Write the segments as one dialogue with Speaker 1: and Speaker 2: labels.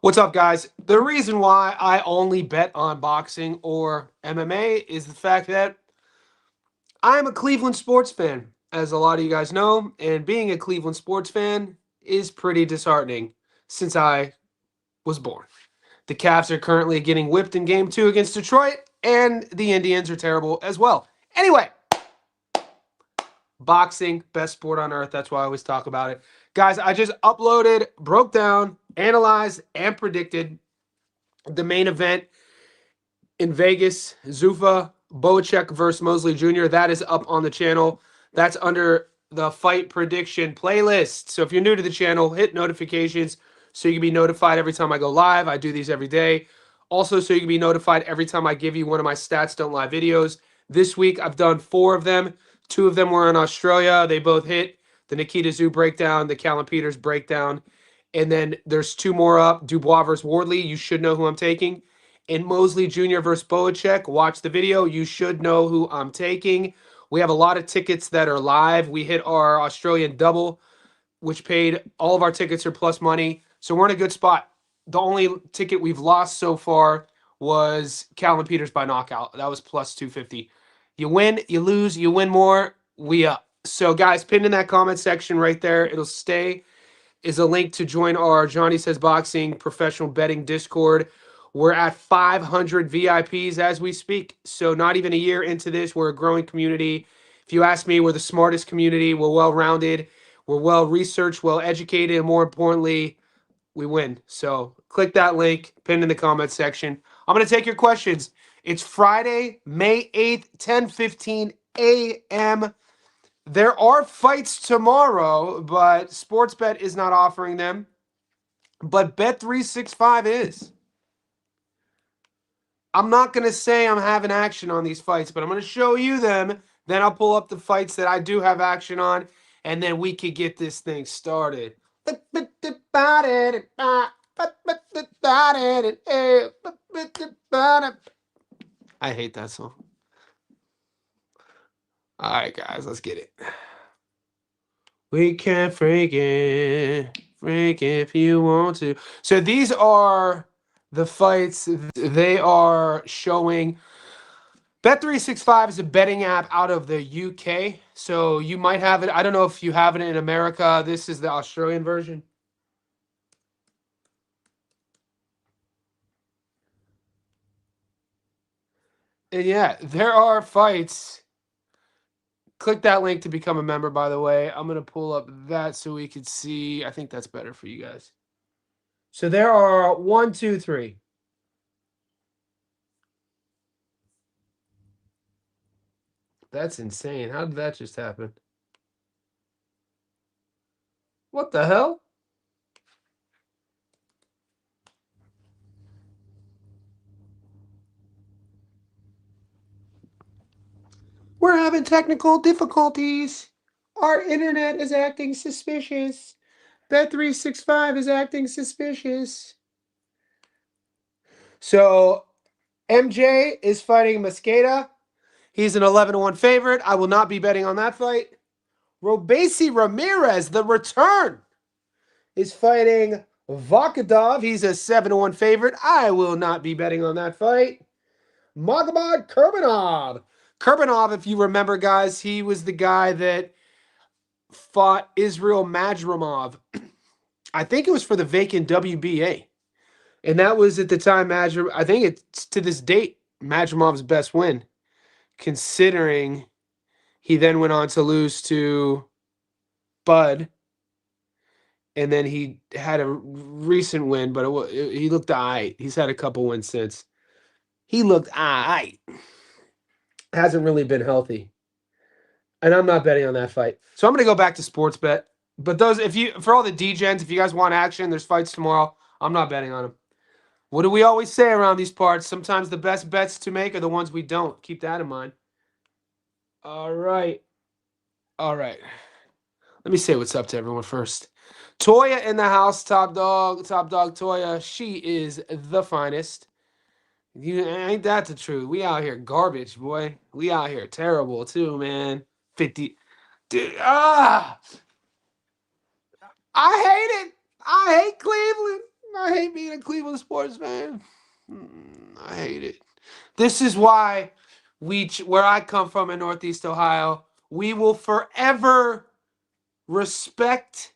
Speaker 1: What's up, guys? The reason why I only bet on boxing or MMA is the fact that I'm a Cleveland sports fan, as a lot of you guys know, and being a Cleveland sports fan is pretty disheartening since I was born. The Cavs are currently getting whipped in game two against Detroit, and the Indians are terrible as well. Anyway, boxing, best sport on earth. That's why I always talk about it. Guys, I just uploaded, broke down, analyzed, and predicted the main event in Vegas, Zuffa Boacek versus Mosley Jr. That is up on the channel. That's under the fight prediction playlist. So if you're new to the channel, hit notifications so you can be notified every time I go live. I do these every day. Also, so you can be notified every time I give you one of my Stats Don't Lie videos. This week, I've done 4 of them. 2 of them were in Australia. They both hit the Nikita Zoo breakdown, the Callum Peters breakdown. And then there's 2 more up. Dubois versus Wardley. You should know who I'm taking. And Mosley Jr. versus Boacek. Watch the video. You should know who I'm taking. We have a lot of tickets that are live. We hit our Australian double, which paid all of our tickets are plus money. So we're in a good spot. The only ticket we've lost so far was Callum Peters by knockout. That was plus 250. You win, you lose, you win more, we up. So guys, pinned in that comment section right there, it'll stay, is a link to join our Johnny Says Boxing professional betting Discord. We're at 500 VIPs as we speak. So not even a year into this, we're a growing community. If you ask me, we're the smartest community. We're well-rounded. We're well-researched, well-educated, and more importantly, we win. So click that link, pinned in the comment section. I'm going to take your questions. It's Friday, May 8th, 10:15 a.m. There are fights tomorrow, but Sportsbet is not offering them. But Bet365 is. I'm not going to say I'm having action on these fights, but I'm going to show you them. Then I'll pull up the fights that I do have action on, and then we could get this thing started. I hate that song. All right, guys, let's get it. We can freak it if you want to. So these are the fights. They are showing. Bet365 is a betting app out of the UK. So you might have it. I don't know if you have it in America. This is the Australian version. And yeah, there are fights. Click that link to become a member, by the way. I'm going to pull up that so we can see. I think that's better for you guys. So there are 1, 2, 3. That's insane. How did that just happen? What the hell? We're having technical difficulties. Our internet is acting suspicious. Bet365 is acting suspicious. So MJ is fighting Mosqueda. He's an 11-1 favorite. I will not be betting on that fight. Robesi Ramirez, the return, is fighting Vakadov. He's a 7-1 favorite. I will not be betting on that fight. Magomed Kurbanov. Kurbanov, if you remember, guys, he was the guy that fought Israel Madrimov. I think it was for the vacant WBA. And that was at the time Madrimov. I think it's to this date Madrimov's best win, considering he then went on to lose to Bud. And then he had a recent win, but he looked all right. He's had a couple wins since. He looked all right. Hasn't really been healthy. And I'm not betting on that fight. So I'm going to go back to sports bet. But those, for all the degens, if you guys want action, there's fights tomorrow. I'm not betting on them. What do we always say around these parts? Sometimes the best bets to make are the ones we don't. Keep that in mind. All right. All right. Let me say what's up to everyone first. Toya in the house, top dog Toya. She is the finest. Ain't that the truth? We out here garbage, boy. We out here terrible too, man. 50. Dude, I hate it. I hate Cleveland. I hate being a Cleveland sports fan. I hate it. This is why where I come from in Northeast Ohio, we will forever respect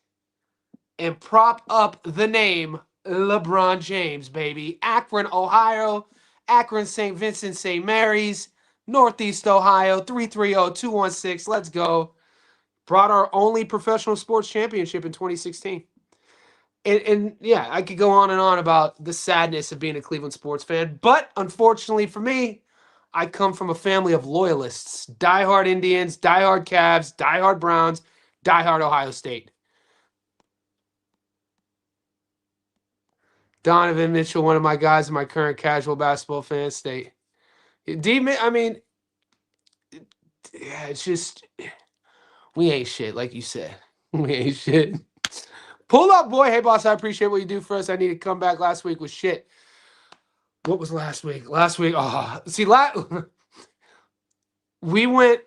Speaker 1: and prop up the name LeBron James, baby. Akron, Ohio, Akron, St. Vincent, St. Mary's, Northeast Ohio, 330-216. Let's go. Brought our only professional sports championship in 2016. And yeah, I could go on and on about the sadness of being a Cleveland sports fan. But unfortunately for me, I come from a family of loyalists. Diehard Indians, diehard Cavs, diehard Browns, diehard Ohio State. Donovan Mitchell, one of my guys in my current casual basketball fan state. I mean, yeah, it's just, we ain't shit, like you said. We ain't shit. Pull up, boy. Hey, boss, I appreciate what you do for us. I need to come back last week with shit. What was last week? See, we went,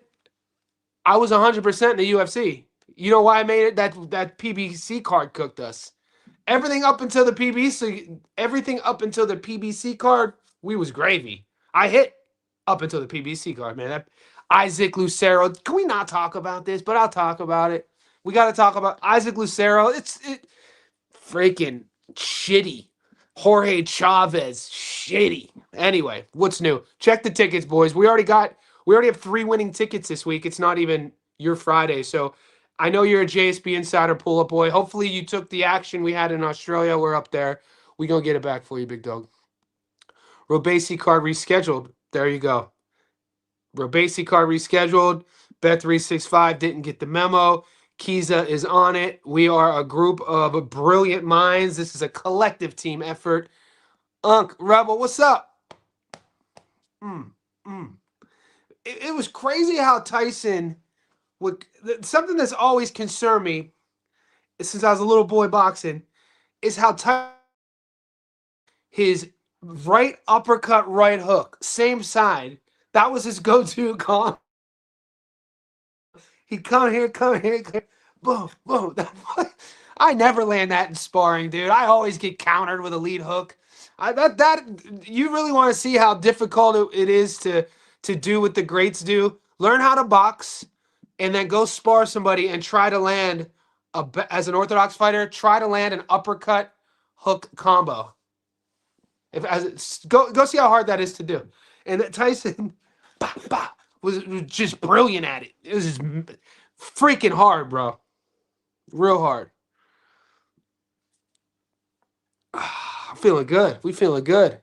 Speaker 1: I was 100% in the UFC. You know why I made it? That PBC card cooked us. Everything up until the PBC card, we was gravy. I hit up until the PBC card, man. That Isaac Lucero. Can we not talk about this? But I'll talk about it. We got to talk about Isaac Lucero. It's freaking shitty. Jorge Chavez, shitty. Anyway, what's new? Check the tickets, boys. We already have 3 winning tickets this week. It's not even your Friday, so I know you're a JSB Insider pull-up boy. Hopefully you took the action we had in Australia. We're up there. We gonna get it back for you, big dog. Robasi card rescheduled. There you go. Robasi card rescheduled. Bet365 didn't get the memo. Kiza is on it. We are a group of brilliant minds. This is a collective team effort. Unc, Rebel, what's up? It was crazy how Tyson would. Something that's always concerned me since I was a little boy boxing is how his right uppercut, right hook, same side. That was his go-to comp. He'd come here, boom, boom. I never land that in sparring, dude. I always get countered with a lead hook. You really want to see how difficult it is to do what the greats do. Learn how to box, and then go spar somebody and try to land as an orthodox fighter. Try to land an uppercut hook combo. Go see how hard that is to do. And Tyson was just brilliant at it. It was just freaking hard, bro. Real hard. I'm feeling good. We feeling good.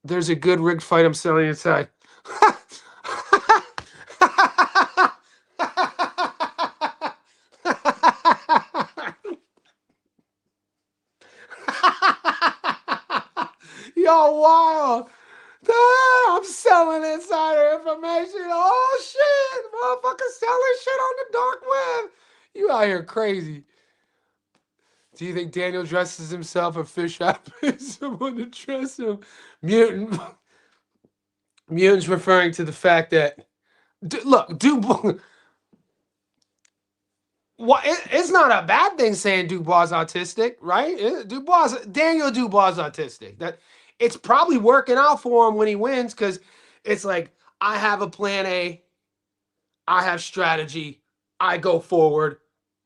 Speaker 1: There's a good rigged fight I'm selling inside. Yo, wild. I'm selling insider information. Oh, shit. Motherfucker selling shit on the dark web. You out here crazy. Do you think Daniel dresses himself or Fish happens someone to dress him? Mutant's referring to the fact that, look, Dubois. It's not a bad thing saying Dubois autistic, right? Daniel Dubois autistic. That it's probably working out for him when he wins because it's like, I have a plan A, I have strategy, I go forward,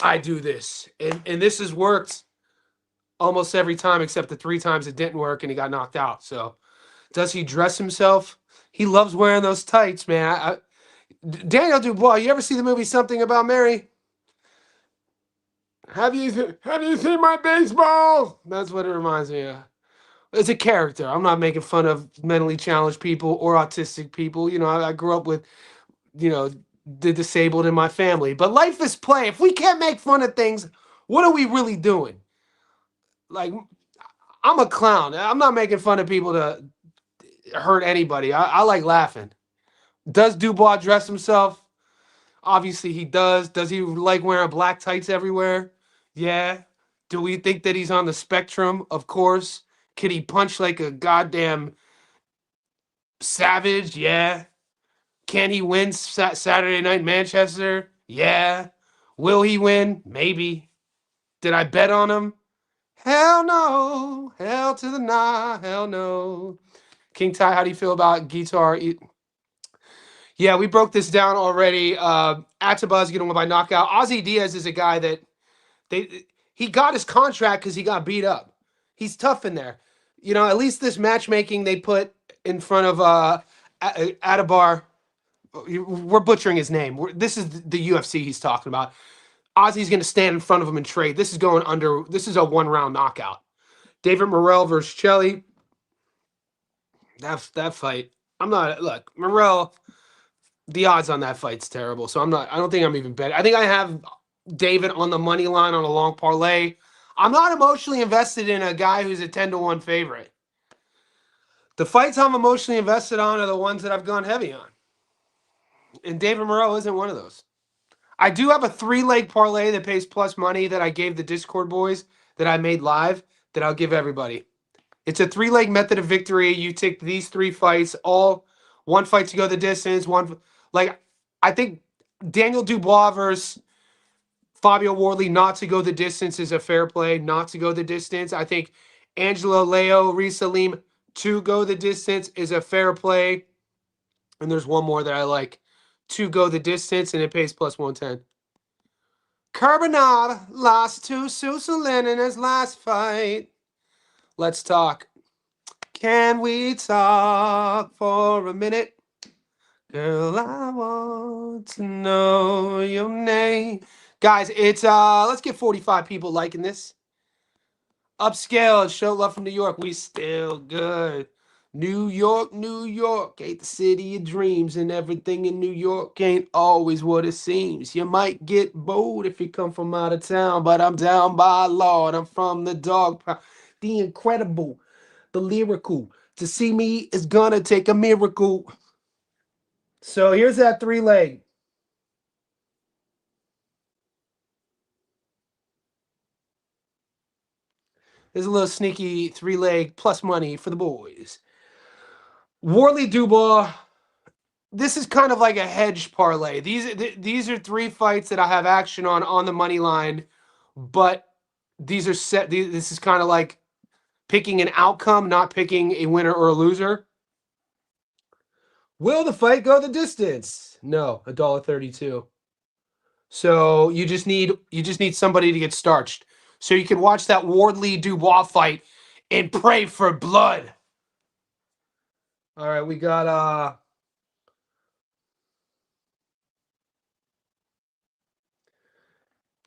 Speaker 1: I do this, and this has worked almost every time except the 3 times it didn't work and he got knocked out. So, does he dress himself? He loves wearing those tights, man. Daniel Dubois. You ever see the movie Something About Mary? Have you seen my baseball? That's what it reminds me of. It's a character. I'm not making fun of mentally challenged people or autistic people. You know, I grew up with, the disabled in my family. But life is play. If we can't make fun of things, what are we really doing? Like, I'm a clown. I'm not making fun of people to hurt anybody. I like laughing. Does Dubois dress himself? Obviously he does. Does he like wearing black tights everywhere? Yeah. Do we think that he's on the spectrum? Of course. Can he punch like a goddamn savage? Yeah. Can he win Saturday night in Manchester? Yeah. Will he win? Maybe. Did I bet on him? Hell no. Hell to the nah. Hell no. King Ty, how do you feel about guitar? Yeah, we broke this down already. Atibas getting win by knockout. Ozzy Diaz is a guy that he got his contract because he got beat up. He's tough in there. You know, at least this matchmaking they put in front of Atibar. We're butchering his name. This is the UFC he's talking about. Ozzy's going to stand in front of him and trade. This is going under. This is a 1-round knockout. David Morrell versus Chelly. That fight. I'm not. Look, Morrell. The odds on that fight's terrible. So I'm not. I don't think I'm even betting. I think I have David on the money line on a long parlay. I'm not emotionally invested in a guy who's a 10-1 favorite. The fights I'm emotionally invested on are the ones that I've gone heavy on. And David Moreau isn't one of those. I do have a 3-leg parlay that pays plus money that I gave the Discord boys that I made live that I'll give everybody. It's a 3-leg method of victory. You take these 3 fights, all one fight to go the distance, I think Daniel Dubois versus Fabio Wardley not to go the distance is a fair play, not to go the distance. I think Angelo Leo, Salim to go the distance is a fair play. And there's one more that I like, to go the distance, and it pays plus 110. Carbonara lost to Susalin in his last fight. Let's talk. Can we talk for a minute? Girl, I want to know your name. Guys, it's let's get 45 people liking this. Upscale, show love from New York. We still good. New York, New York, ain't the city of dreams, and everything in New York ain't always what it seems. You might get bold if you come from out of town, but I'm down by law, and I'm from the dog pound. The incredible, the lyrical. To see me is gonna take a miracle. So here's that 3-leg. There's a little sneaky 3-leg plus money for the boys. Wardley Dubois. This is kind of like a hedge parlay. These are 3 fights that I have action on the money line, but these are set. This is kind of like picking an outcome, not picking a winner or a loser. Will the fight go the distance? No, $1.32. So you just need somebody to get starched. So you can watch that Wardley Dubois fight and pray for blood. All right, we got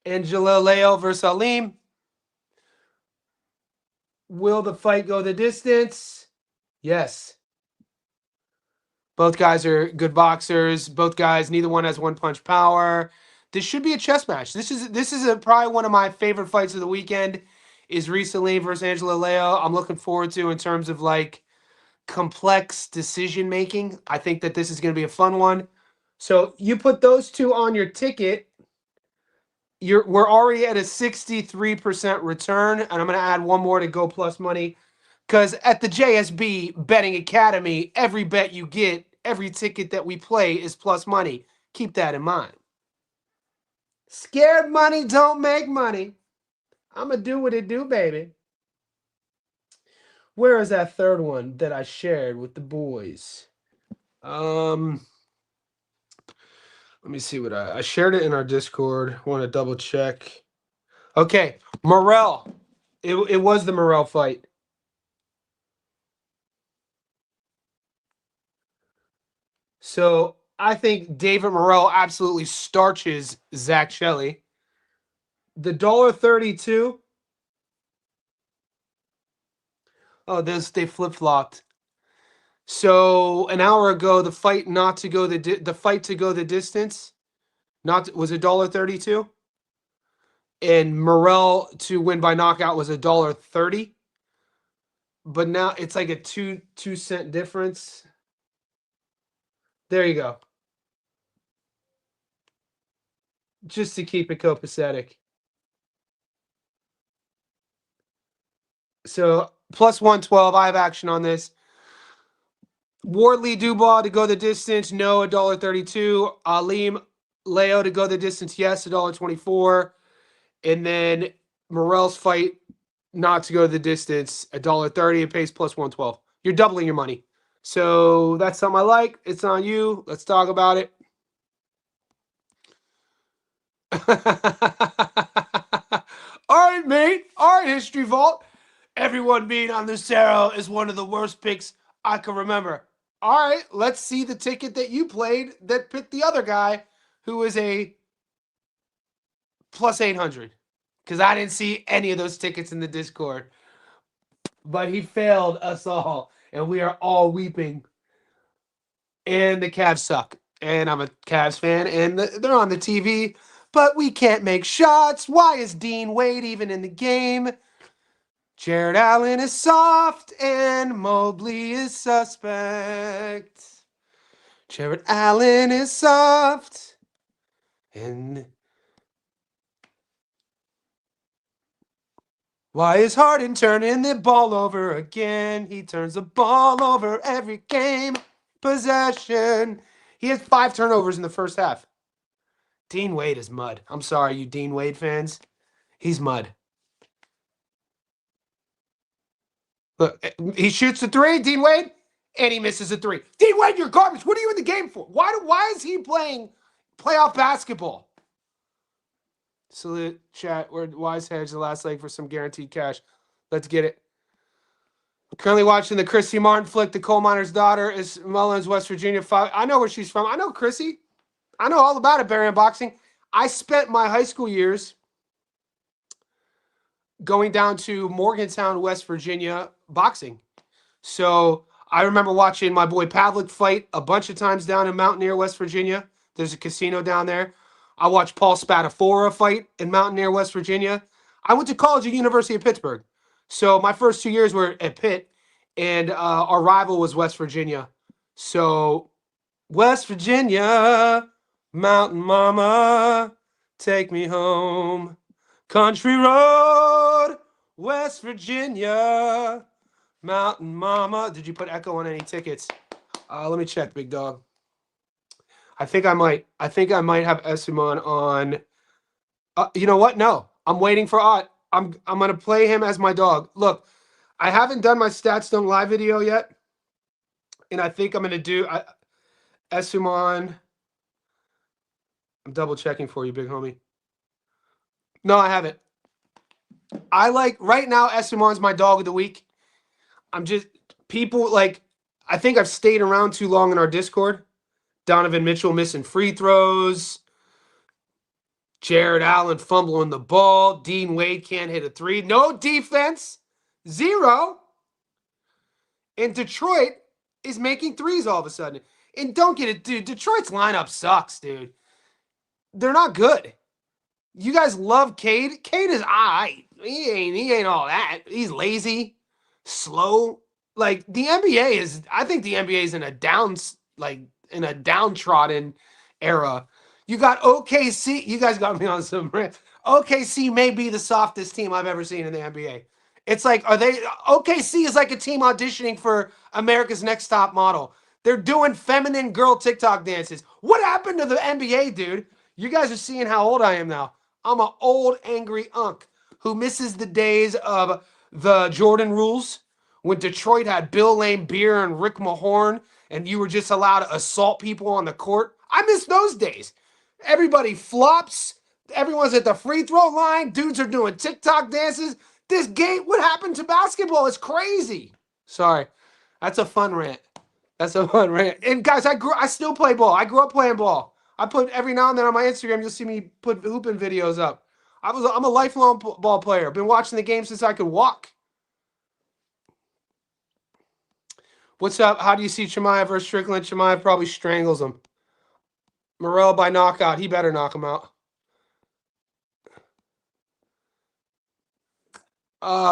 Speaker 1: Angelo Leo versus Salim. Will the fight go the distance? Yes. Both guys are good boxers. Both guys, neither one has one-punch power. This should be a chess match. This is probably one of my favorite fights of the weekend. Is recently versus Angelo Leo. I'm looking forward to in terms of like complex decision making. I think that this is going to be a fun one. So you put those 2 on your ticket. We're already at a 63% return, and I'm going to add one more to go plus money. Because at the JSB Betting Academy, every bet you get, every ticket that we play is plus money. Keep that in mind. Scared money don't make money. I'm going to do what it do, baby. Where is that 3rd one that I shared with the boys? Let me see what I shared it in our Discord. Want to double check. Okay, Morrell. It was the Morrell fight. So I think David Morrell absolutely starches Zach Shelley. The $1.32. Oh, they flip flopped. So an hour ago, the fight not to go the fight to go the distance, was $1.32, and Morrell to win by knockout was $1.30. But now it's like a 2 cent difference. There you go. Just to keep it copacetic. So plus 112. I have action on this. Wardley Dubois to go the distance, no, $1.32. Alim Leo to go the distance, yes, $1.24. And then Morrell's fight not to go the distance. $1.30, it pays plus 112. You're doubling your money. So that's something I like. It's on you. Let's talk about it. All right, mate. All right, History Vault. Everyone being on Lucero is one of the worst picks I can remember. All right, let's see the ticket that you played that picked the other guy who is a plus 800. Because I didn't see any of those tickets in the Discord. But he failed us all, and we are all weeping. And the Cavs suck. And I'm a Cavs fan, and they're on the TV, but we can't make shots. Why is Dean Wade even in the game? Jared Allen is soft, and Mobley is suspect. Jared Allen is soft, and why is Harden turning the ball over again? He turns the ball over every game. Possession. He has 5 turnovers in the first half. Dean Wade is mud. I'm sorry, you Dean Wade fans. He's mud. Look, he shoots the 3, Dean Wade, and he misses a 3. Dean Wade, you're garbage. What are you in the game for? Why is he playing playoff basketball? Salute, chat. We're Wise Hedge, the last leg for some guaranteed cash. Let's get it. Currently watching the Chrissy Martin flick. The coal miner's daughter is Mullins, West Virginia. I know where she's from. I know Chrissy. I know all about it, Barry Unboxing. I spent my high school years going down to Morgantown, West Virginia, boxing. So I remember watching my boy Pavlik fight a bunch of times down in Mountaineer, West Virginia. There's a casino down there. I watched Paul Spadafora fight in Mountaineer, West Virginia. I went to college at University of Pittsburgh. So my first 2 years were at Pitt, and our rival was West Virginia. So West Virginia, Mountain Mama, take me home. Country Road, West Virginia, Mountain Mama. Did you put Echo on any tickets? Let me check, big dog. I think I might have Esuman on. You know what? No, I'm waiting for Ott. I'm gonna play him as my dog. Look, I haven't done my Stats Don't Lie video yet, and I think I'm gonna do Esuman. I'm double checking for you, big homie. No, I haven't. I like right now. Esuman's my dog of the week. I'm just people like. I think I've stayed around too long in our Discord. Donovan Mitchell missing free throws. Jared Allen fumbling the ball. Dean Wade can't hit a 3. No defense. 0. And Detroit is making 3s all of a sudden. And don't get it, dude. Detroit's lineup sucks, dude. They're not good. You guys love Cade. Cade is all right. He ain't all that. He's lazy, slow. Like the NBA is. I think the NBA is in a downtrodden era. You got OKC. You guys got me on some rant. OKC may be the softest team I've ever seen in the NBA. It's like, OKC is like a team auditioning for America's Next Top Model. They're doing feminine girl TikTok dances. What happened to the NBA, dude? You guys are seeing how old I am now. I'm an old, angry unk who misses the days of the Jordan rules when Detroit had Bill Laimbeer and Rick Mahorn and you were just allowed to assault people on the court. I miss those days. Everybody flops. Everyone's at the free throw line. Dudes are doing TikTok dances. This game, what happened to basketball? It's crazy. Sorry. That's a fun rant. That's a fun rant. And guys, I still play ball. I grew up playing ball. I put every now and then on my Instagram, you'll see me put hooping videos up. I'm a lifelong ball player. Been watching the game since I could walk. What's up? How do you see Chimaev versus Strickland? Chimaev probably strangles him. Morel by knockout. He better knock him out.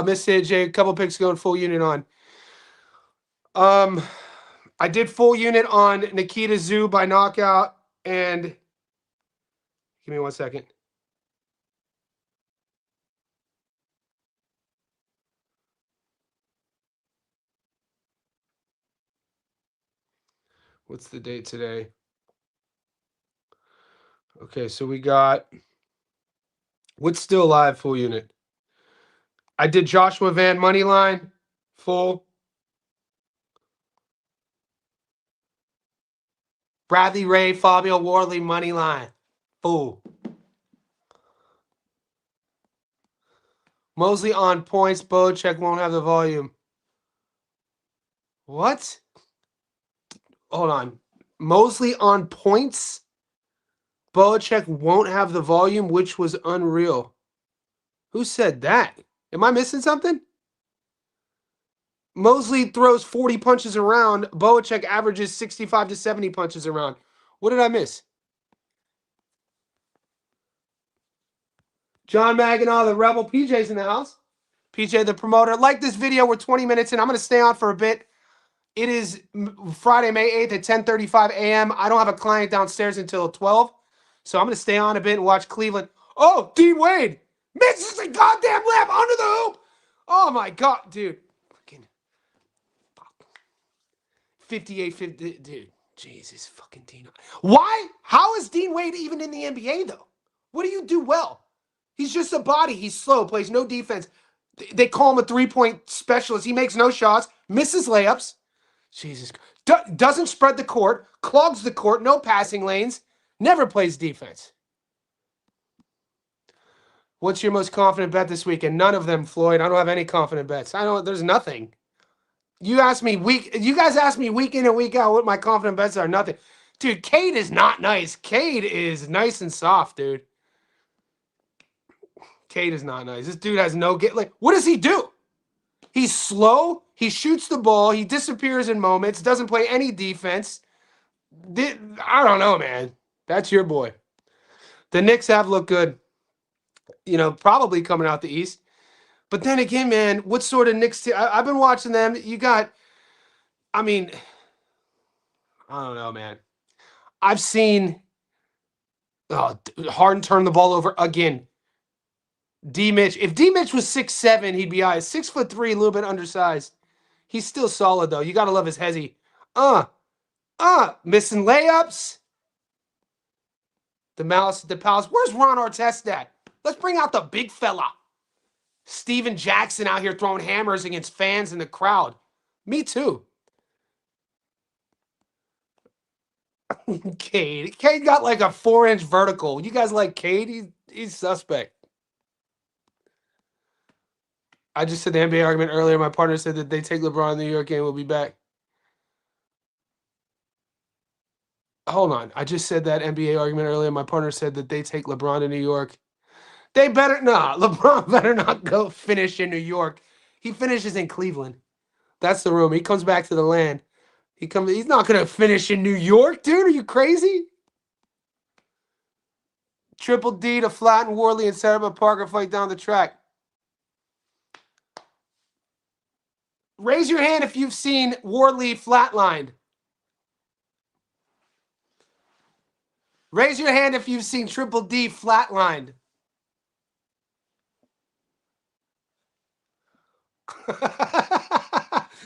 Speaker 1: Miss AJ, a couple picks going full unit on. I did full unit on Nikita Zoo by knockout, and give me 1 second. What's the date today? Okay, so we got what's still live full unit. I did Joshua Van money line, full. Bradley Ray, Fabio Wardley money line, full. Mosley on points. Belichick won't have the volume. What? Hold on. Mosley on points. Belichick won't have the volume, which was unreal. Who said that? Am I missing something? Mosley throws 40 punches around. Belichick averages 65 to 70 punches around. What did I miss? John Maganaw, the Rebel. PJ's in the house. PJ, the promoter. Like this video. We're 20 minutes in. I'm going to stay on for a bit. It is Friday, May 8th at 10:35 a.m. I don't have a client downstairs until 12. So I'm going to stay on a bit and watch Cleveland. Oh, Dean Wade misses a goddamn lap under the hoop. Oh, my God, dude. Fucking 58-50. Dude, Jesus fucking Dean. Why? How is Dean Wade even in the NBA, though? What do you do well? He's just a body. He's slow, plays no defense. They call him a three-point specialist. He makes no shots, misses layups. Jesus. Doesn't spread the court, clogs the court, no passing lanes, never plays defense. What's your most confident bet this weekend? None of them, Floyd. I don't have any confident bets. There's nothing. You guys ask me week in and week out what my confident bets are. Nothing. Dude, Cade is not nice. Cade is nice and soft, dude. Cade is not nice. This dude has no get. Like, what does he do? He's slow. He shoots the ball. He disappears in moments. Doesn't play any defense. I don't know, man. That's your boy. The Knicks have looked good. Probably coming out the East. But then again, man, what sort of Knicks team? I've been watching them. I don't know, man. I've seen Harden turn the ball over again. D. Mitch. If D. Mitch was 6'7", he'd be all right. 6'3", a little bit undersized. He's still solid, though. You got to love his hezzy. Missing layups. The Malice at the Palace. Where's Ron Artest at? Let's bring out the big fella. Steven Jackson out here throwing hammers against fans in the crowd. Me too. Cade. Cade got like a 4-inch vertical. You guys like Cade? He's suspect. I just said the NBA argument earlier. My partner said that they take LeBron in the New York game. We'll be back. Hold on. I just said that NBA argument earlier. My partner said that they take LeBron to New York. They better not. LeBron better not go finish in New York. He finishes in Cleveland. That's the rumor. He comes back to the land. He's not going to finish in New York, dude. Are you crazy? Triple D to flatten Wardley and set up a Parker fight down the track. Raise your hand if you've seen Wardley flatlined. Raise your hand if you've seen Triple D flatlined.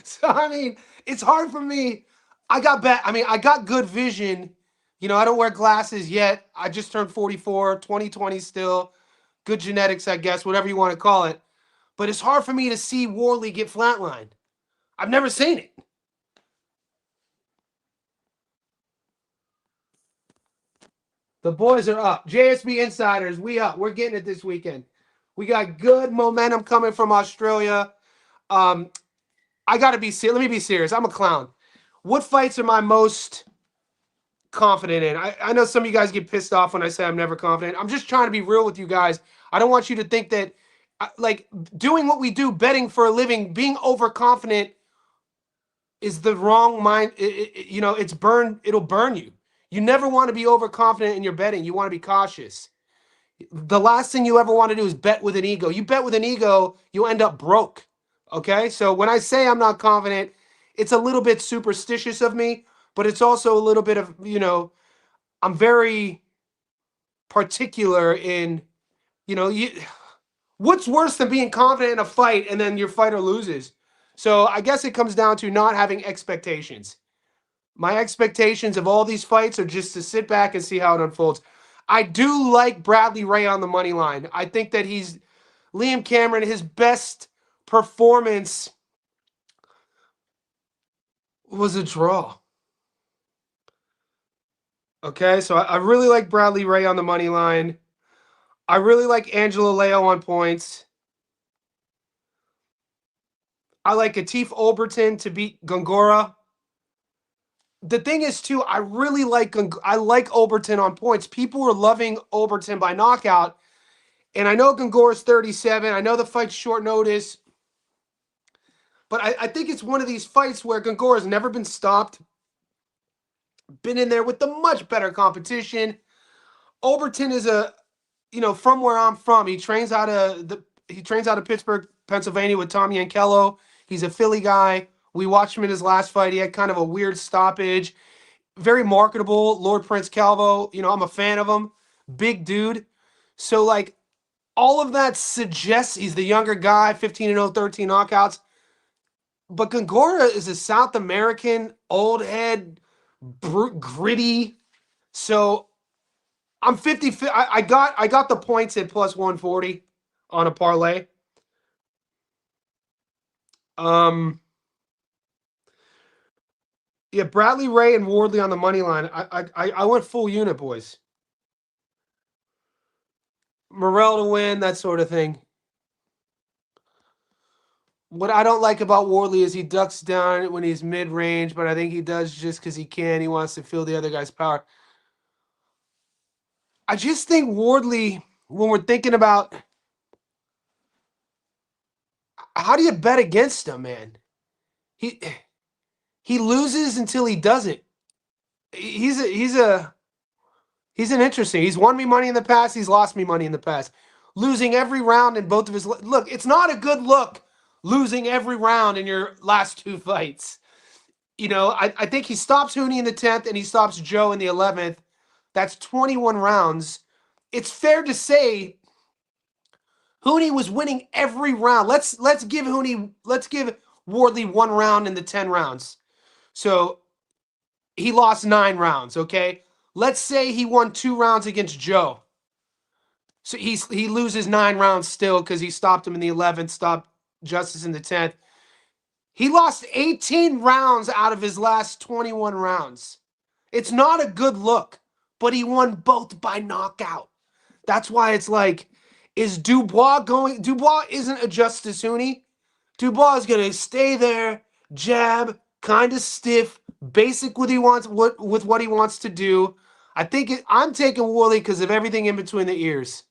Speaker 1: So, it's hard for me. I got good vision. I don't wear glasses yet. I just turned 44, 20/20 still. Good genetics, I guess, whatever you want to call it. But it's hard for me to see Wardley get flatlined. I've never seen it. The boys are up. JSB Insiders, we up. We're getting it this weekend. We got good momentum coming from Australia. I got to be serious. Let me be serious. I'm a clown. What fights am I most confident in? I know some of you guys get pissed off when I say I'm never confident. I'm just trying to be real with you guys. I don't want you to think that, doing what we do, betting for a living, being overconfident is the wrong mind. It's burn. It'll burn you. You never want to be overconfident in your betting. You want to be cautious. The last thing you ever want to do is bet with an ego. You bet with an ego, you'll end up broke. Okay? So when I say I'm not confident, it's a little bit superstitious of me, but it's also a little bit of, I'm very particular in, what's worse than being confident in a fight and then your fighter loses? So I guess it comes down to not having expectations. My expectations of all these fights are just to sit back and see how it unfolds. I do like Bradley Ray on the money line. I think that he's Liam Cameron, his best performance was a draw. Okay, so I really like Bradley Ray on the money line. I really like Angelo Leo on points. I like Atif Olberton to beat Gongora. The thing is, too, I really like Olberton on points. People were loving Olberton by knockout, and I know Gongora's 37. I know the fight's short notice, but I think it's one of these fights where Gongora's never been stopped. Been in there with the much better competition. Olberton is from where I'm from. He trains out of Pittsburgh, Pennsylvania with Tommy Yankello. He's a Philly guy. We watched him in his last fight. He had kind of a weird stoppage. Very marketable, Lord Prince Calvo. I'm a fan of him. Big dude. So, like, all of that suggests he's the younger guy, 15-0, 13 knockouts. But Gongora is a South American, old head, gritty. So, I'm 50. I got the points at plus 140 on a parlay. Yeah, Bradley Ray and Wardley on the money line. I went full unit, boys. Morrell to win, that sort of thing. What I don't like about Wardley is he ducks down when he's mid-range, but I think he does just because he can. He wants to feel the other guy's power. I just think Wardley, when we're thinking about how do you bet against him, man? He loses until he doesn't. He's an interesting. He's won me money in the past. He's lost me money in the past. Losing every round in both of his look. It's not a good look losing every round in your last two fights. I think he stops Hooney in the 10th and he stops Joe in the 11th. That's 21 rounds. It's fair to say Hooney was winning every round. Let's give Wardley one round in the 10 rounds. So he lost 9 rounds, okay? Let's say he won 2 rounds against Joe. So he loses 9 rounds still because he stopped him in the 11th, stopped Justice in the 10th. He lost 18 rounds out of his last 21 rounds. It's not a good look, but he won both by knockout. That's why it's like, is Dubois going? Dubois isn't a Justice Hooney. Dubois is going to stay there, jab, kind of stiff, basic with what he wants to do. I'm taking Wardley because of everything in between the ears.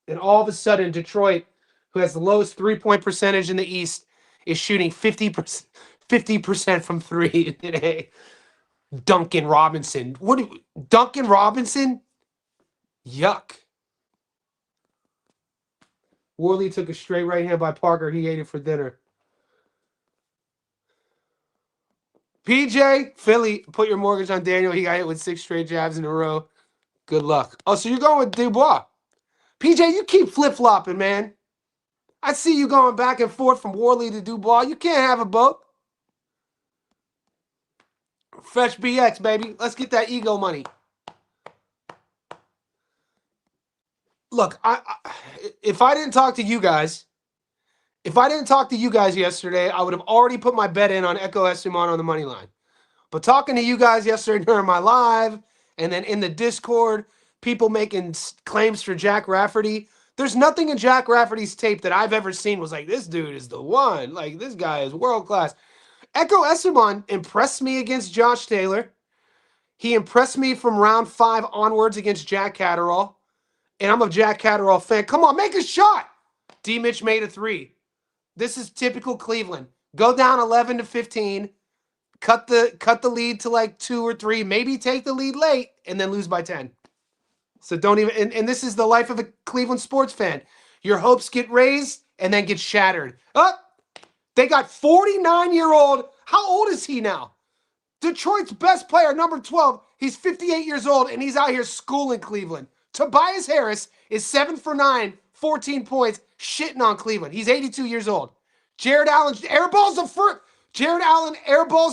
Speaker 1: And all of a sudden, Detroit, who has the lowest 3-point percentage in the East, is shooting 50% from three today. Duncan Robinson. Duncan Robinson? Yuck. Wardley took a straight right hand by Parker. He ate it for dinner. PJ, Philly, put your mortgage on Daniel. He got hit with 6 straight jabs in a row. Good luck. Oh, so you're going with Dubois. PJ, you keep flip-flopping, man. I see you going back and forth from Wardley to Dubois. You can't have a both. Fresh BX, baby. Let's get that ego money. Look, if I didn't talk to you guys, yesterday, I would have already put my bet in on Echo Esteban on the money line. But talking to you guys yesterday during my live, and then in the Discord, people making claims for Jack Rafferty. There's nothing in Jack Rafferty's tape that I've ever seen was like, this dude is the one. Like, this guy is world class. Echo Esteban impressed me against Josh Taylor. He impressed me from round 5 onwards against Jack Catterall. And I'm a Jack Catterall fan. Come on, make a shot. D. Mitch made a 3. This is typical Cleveland. Go down 11-15. Cut the lead to like 2 or 3. Maybe take the lead late and then lose by 10. So don't even, and this is the life of a Cleveland sports fan. Your hopes get raised and then get shattered. Oh, they got 49-year-old. How old is he now? Detroit's best player, number 12. He's 58 years old, and he's out here schooling Cleveland. Tobias Harris is 7 for 9, 14 points, shitting on Cleveland. He's 82 years old. Jared Allen airballs a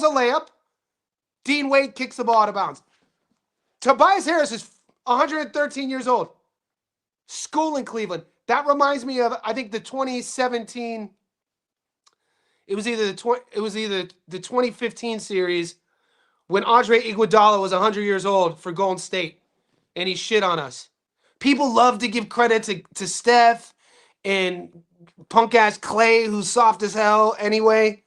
Speaker 1: layup. Dean Wade kicks the ball out of bounds. Tobias Harris is 113 years old. School in Cleveland. That reminds me of, I think, the 2017. It was either the 2015 series when Andre Iguodala was 100 years old for Golden State, and he shit on us. People love to give credit to Steph and punk-ass Clay, who's soft as hell anyway.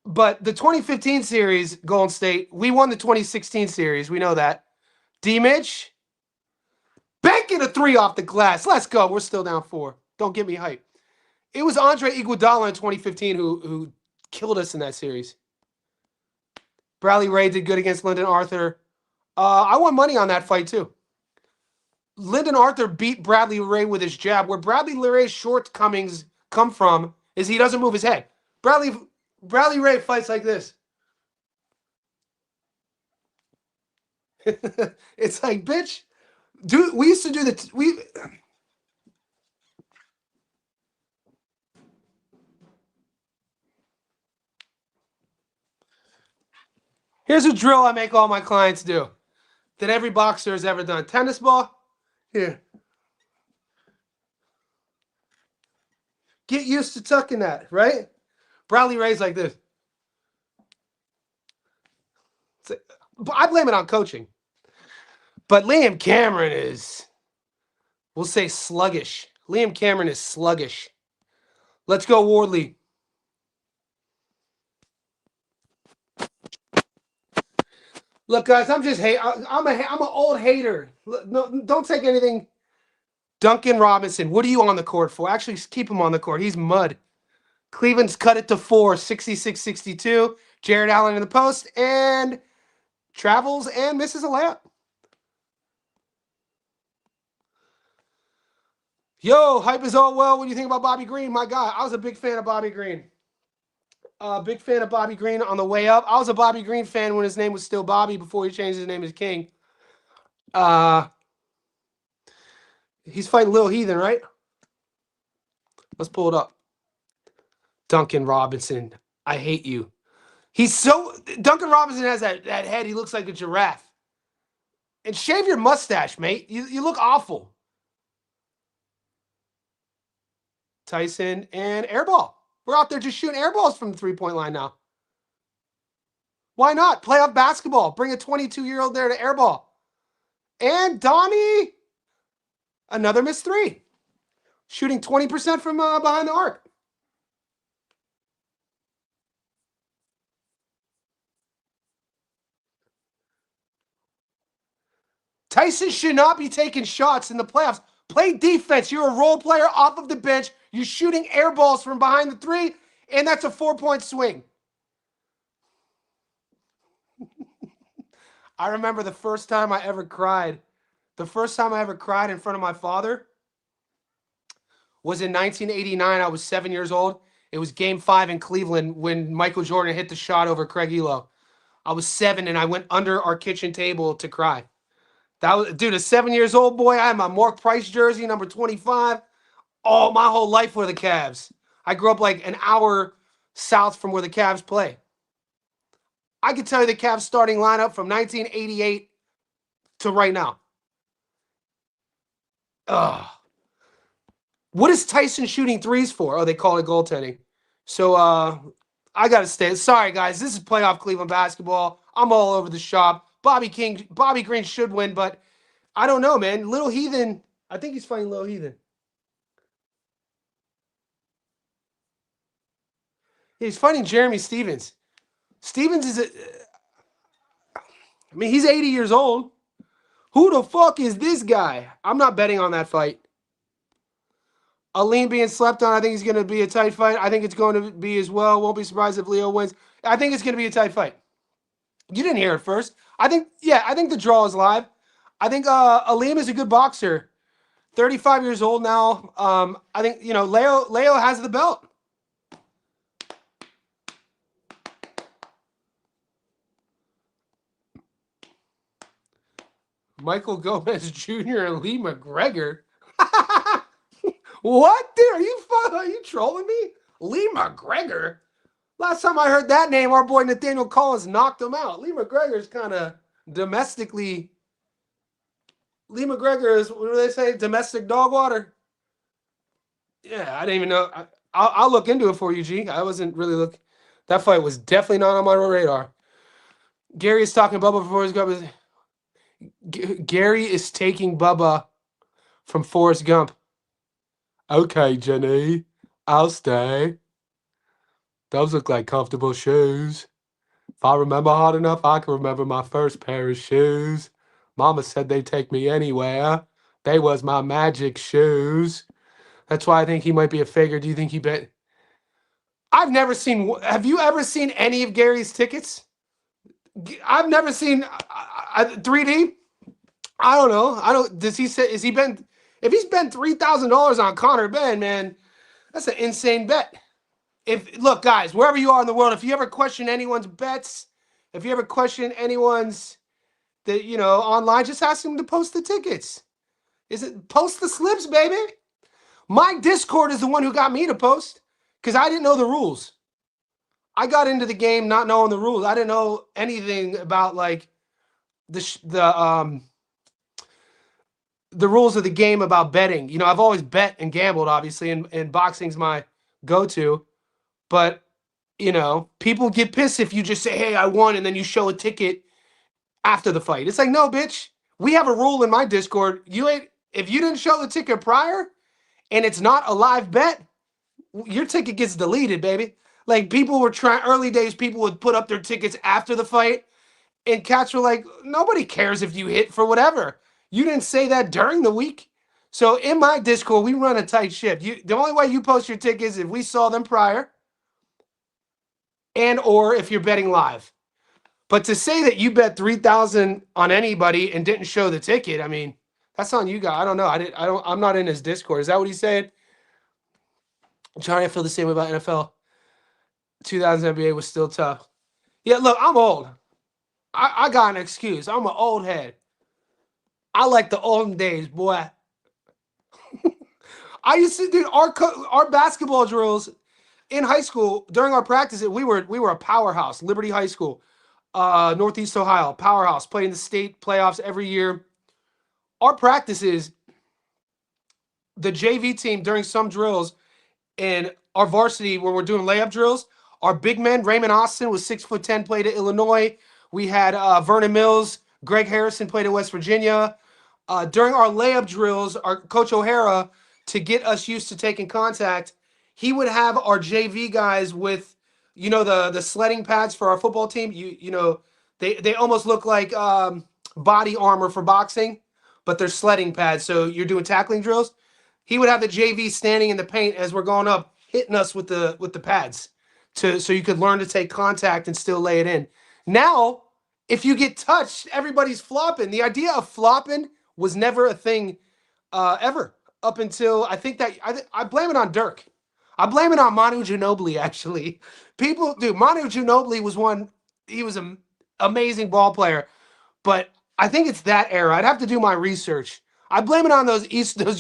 Speaker 1: But the 2015 series, Golden State, we won the 2016 series. We know that. D-Mitch, banking a 3 off the glass. Let's go. We're still down 4. Don't get me hyped. It was Andre Iguodala in 2015 who killed us in that series. Bradley Ray did good against Lyndon Arthur. I won money on that fight too. Lyndon Arthur beat Bradley Ray with his jab. Where Bradley Ray's shortcomings come from is he doesn't move his head. Bradley Ray fights like this. It's like, bitch, dude. We used to do Here's a drill I make all my clients do that every boxer has ever done. Tennis ball, here. Get used to tucking that, right? Bradley Ray's like this. I blame it on coaching. But Liam Cameron is, we'll say, sluggish. Liam Cameron is sluggish. Let's go, Wardley. Look, guys, I'm an old hater. No, don't take anything. Duncan Robinson, what are you on the court for? Actually, keep him on the court. He's mud. Cleveland's cut it to 4, 66-62. Jared Allen in the post, and travels and misses a layup. Yo, hype is all well. What do you think about Bobby Green? My God, I was a big fan of Bobby Green. Big fan of Bobby Green on the way up. I was a Bobby Green fan when his name was still Bobby before he changed his name to King. He's fighting Lil Heathen, right? Let's pull it up. Duncan Robinson, I hate you. Duncan Robinson has that head. He looks like a giraffe. And shave your mustache, mate. You look awful. Tyson and airball. We're out there just shooting air balls from the three-point line now. Why not? Playoff basketball. Bring a 22-year-old there to airball. And Donnie, another missed 3. Shooting 20% from behind the arc. Tyson should not be taking shots in the playoffs. Play defense. You're a role player off of the bench. You're shooting air balls from behind the 3, and that's a 4-point swing. I remember the first time I ever cried. The first time I ever cried in front of my father was in 1989. I was 7 years old. It was Game 5 in Cleveland when Michael Jordan hit the shot over Craig Elo. I was 7, and I went under our kitchen table to cry. That was, dude, a 7 years old boy. I had my Mark Price jersey, number 25. Oh, my whole life were the Cavs. I grew up like an hour south from where the Cavs play. I could tell you the Cavs starting lineup from 1988 to right now. Ugh. What is Tyson shooting 3s for? Oh, they call it goaltending. So I got to stay. Sorry, guys. This is playoff Cleveland basketball. I'm all over the shop. Bobby Green should win, but I don't know, man. Little Heathen, I think he's fighting Little Heathen. He's fighting Jeremy Stevens. Stevens is I mean, he's 80 years old. Who the fuck is this guy? I'm not betting on that fight. Aleem being slept on, I think it's going to be a tight fight. I think it's going to be as well. Won't be surprised if Leo wins. I think it's going to be a tight fight. You didn't hear it first. I think the draw is live. I think Aleem is a good boxer. 35 years old now. I think, Leo has the belt. Michael Gomez Jr. and Lee McGregor. What, dude? Are you trolling me? Lee McGregor? Last time I heard that name, our boy Nathaniel Collins knocked him out. Lee McGregor's kind of domestically. Lee McGregor is, what do they say, domestic dog water? Yeah, I didn't even know. I'll look into it for you, G. I wasn't really looking. That fight was definitely not on my radar. Gary is talking Bubba before his Gump. Gary is taking Bubba from Forrest Gump. Okay, Jenny, I'll stay. Those look like comfortable shoes. If I remember hard enough, I can remember my first pair of shoes. Mama said they'd take me anywhere. They was my magic shoes. That's why I think he might be a faker. Do you think he bet? I've never seen. Have you ever seen any of Gary's tickets? I've never seen 3D. I don't know. I don't. Does he say? Is he been? If he's spent $3,000 on Connor Ben, man, that's an insane bet. If look, guys, wherever you are in the world, if you ever question anyone's bets, if you ever question anyone's that online, just ask them to post the tickets. Is it post the slips, baby? My Discord is the one who got me to post because I didn't know the rules. I got into the game not knowing the rules. I didn't know anything about like the rules of the game about betting. I've always bet and gambled, obviously, and boxing's my go-to. But, people get pissed if you just say, hey, I won, and then you show a ticket after the fight. It's like, no, bitch. We have a rule in my Discord. If you didn't show the ticket prior and it's not a live bet, your ticket gets deleted, baby. Like, people were trying, early days, people would put up their tickets after the fight, and cats were like, nobody cares if you hit for whatever. You didn't say that during the week. So in my Discord, we run a tight ship. The only way you post your tickets is if we saw them prior and or if you're betting live. But to say that you bet 3,000 on anybody and didn't show the ticket, I mean, that's on you guys. I don't know. I'm not in his Discord. Is that what he's saying? Johnny, I feel the same about NFL. 2000 NBA was still tough. Yeah, look, I'm old. I got an excuse. I'm an old head. I like the olden days, boy. I used to do our basketball drills in high school during our practices. We were a powerhouse, Liberty High School, Northeast Ohio, powerhouse, playing the state playoffs every year. Our practices, the JV team during some drills, and our varsity when we're doing layup drills, our big men, Raymond Austin was 6'10", played at Illinois. We had Vernon Mills, Greg Harrison played at West Virginia. During our layup drills, our Coach O'Hara, to get us used to taking contact, he would have our JV guys with, the sledding pads for our football team. They almost look like body armor for boxing, but they're sledding pads. So you're doing tackling drills. He would have the JV standing in the paint as we're going up, hitting us with the pads, so you could learn to take contact and still lay it in. Now, if you get touched, everybody's flopping. The idea of flopping was never a thing ever up until I think that I blame it on Dirk. I blame it on Manu Ginobili, actually. Manu Ginobili was one. He was an amazing ball player, but I think it's that era. I'd have to do my research. I blame it on those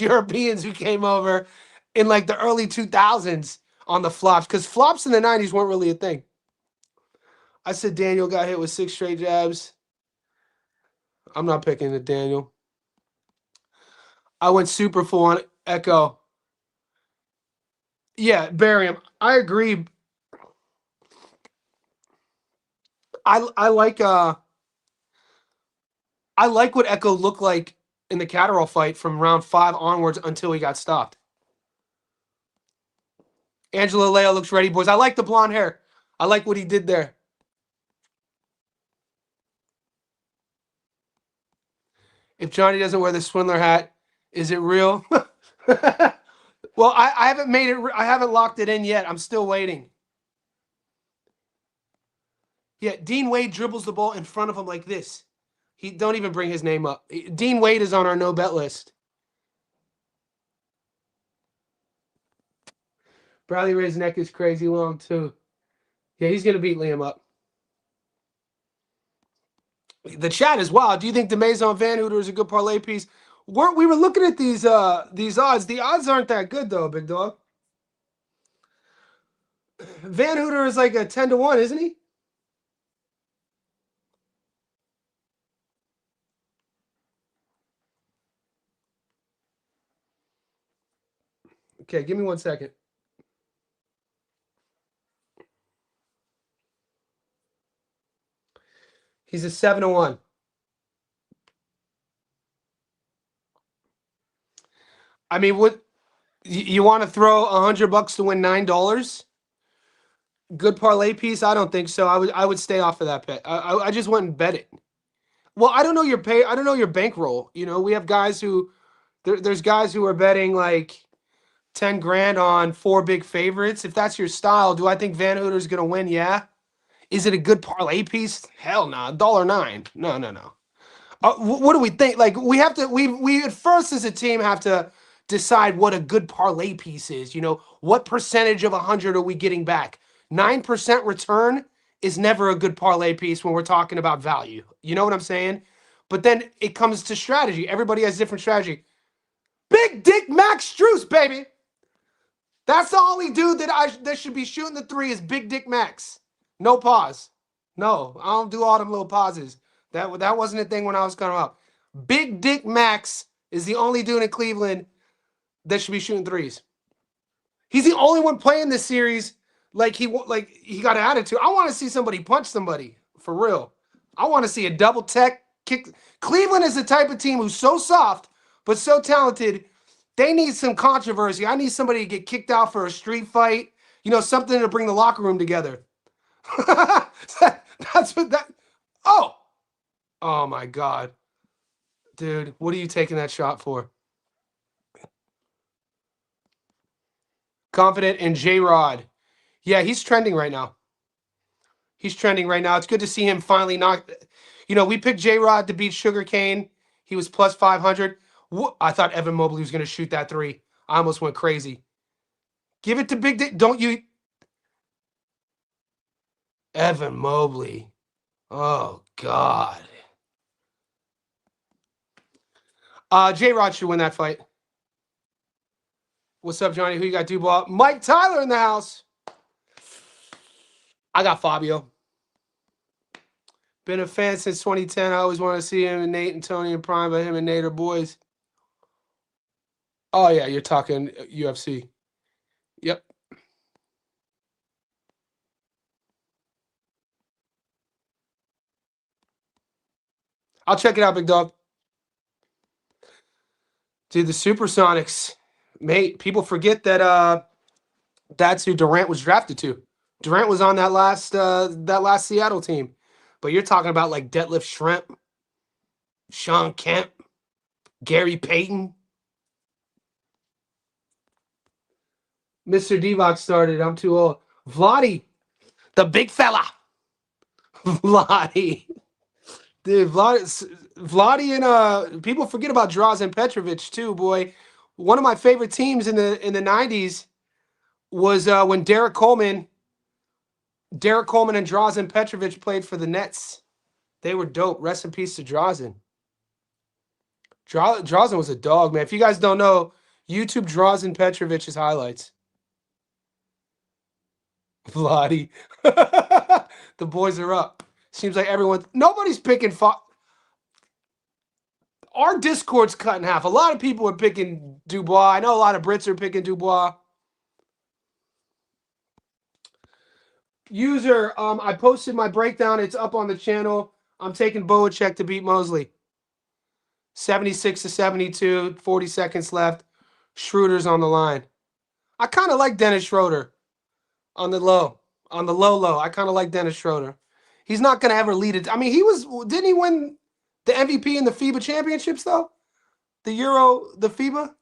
Speaker 1: Europeans who came over in like the early 2000s on the flops, because flops in the 90s weren't really a thing. I said Daniel got hit with 6 straight jabs. I'm not picking it, Daniel. I went super full on Echo. Yeah, Barium. I agree. I like what Echo looked like in the Catterall fight from round 5 onwards until he got stopped. Angela Leo looks ready, boys. I like the blonde hair. I like what he did there. If Johnny doesn't wear the Swindler hat, is it real? Well, I haven't made it. I haven't locked it in yet. I'm still waiting. Yeah, Dean Wade dribbles the ball in front of him like this. He don't even bring his name up. Dean Wade is on our no bet list. Bradley Ray's neck is crazy long too. Yeah, he's gonna beat Liam up. The chat is wild. Do you think the Maison Van Hooter is a good parlay piece? We were looking at these odds. The odds aren't that good though, big dog. Van Hooter is like a 10-1, isn't he? Okay, give me 1 second. He's a 7-1. I mean, what you want to throw $100 to win $9? Good parlay piece? I don't think so. I would stay off of that bet. I just went and bet it. Well, I don't know your pay. I don't know your bankroll. You know, we have guys who there's guys who are betting like 10 grand on 4 big favorites. If that's your style, do I think Van Hooter's gonna win? Yeah. Is it a good parlay piece? Hell no. $1.09. No, no, no. What do we think? Like we at first as a team have to decide what a good parlay piece is. You know, what percentage of 100 are we getting back? 9% return is never a good parlay piece when we're talking about value. You know what I'm saying? But then it comes to strategy. Everybody has different strategy. Big Dick Max Struess, baby. That's the only dude that should be shooting the three is Big Dick Max. No pause. No, I don't do all them little pauses. That wasn't a thing when I was coming up. Big Dick Max is the only dude in Cleveland that should be shooting threes. He's the only one playing this series like he got an attitude. I want to see somebody punch somebody for real. I want to see a double tech kick. Cleveland is the type of team who's so soft but so talented. They need some controversy. I need somebody to get kicked out for a street fight. You know, something to bring the locker room together. That's what that. Oh, oh my God, dude, what are you taking that shot for? Confident in J Rod. Yeah, he's trending right now. He's trending right now. It's good to see him finally knock. You know, we picked J Rod to beat Sugarcane. He was plus 500. I thought Evan Mobley was going to shoot that three. I almost went crazy. Give it to Big Dick. Don't you? Evan Mobley. Oh, God. J Rod should win that fight. What's up, Johnny? Who you got, Dubois? Mike Tyler in the house. I got Fabio. Been a fan since 2010. I always want to see him and Nate and Tony and Prime, but him and Nate are boys. Oh, yeah, you're talking UFC. Yep. I'll check it out, big dog. Dude, the Supersonics. Mate, people forget that that's who Durant was drafted to. Durant was on that last Seattle team. But you're talking about like Detlef Schrempf, Sean Kemp, Gary Payton. Mr. Divock started. I'm too old. Vladdy, the big fella. Vladdy. Dude, Vladdy and people forget about Drazen Petrovic too, boy. One of my favorite teams in the 90s was when Derek Coleman and Drazen Petrovic played for the Nets. They were dope. Rest in peace to Drazen. Drazen was a dog, man. If you guys don't know, YouTube Drazen Petrovic's highlights. Vladdy. The boys are up. Seems like nobody's picking our Discord's cut in half. A lot of people are picking Dubois. I know a lot of Brits are picking Dubois. User, I posted my breakdown. It's up on the channel. I'm taking Boacek to beat Mosley. 76-72, 40 seconds left. Schroeder's on the line. I kind of like Dennis Schroeder on the low. On the low. I kind of like Dennis Schroeder. He's not going to ever lead it. I mean, didn't he win the MVP in the FIBA championships, though? The Euro, the FIBA?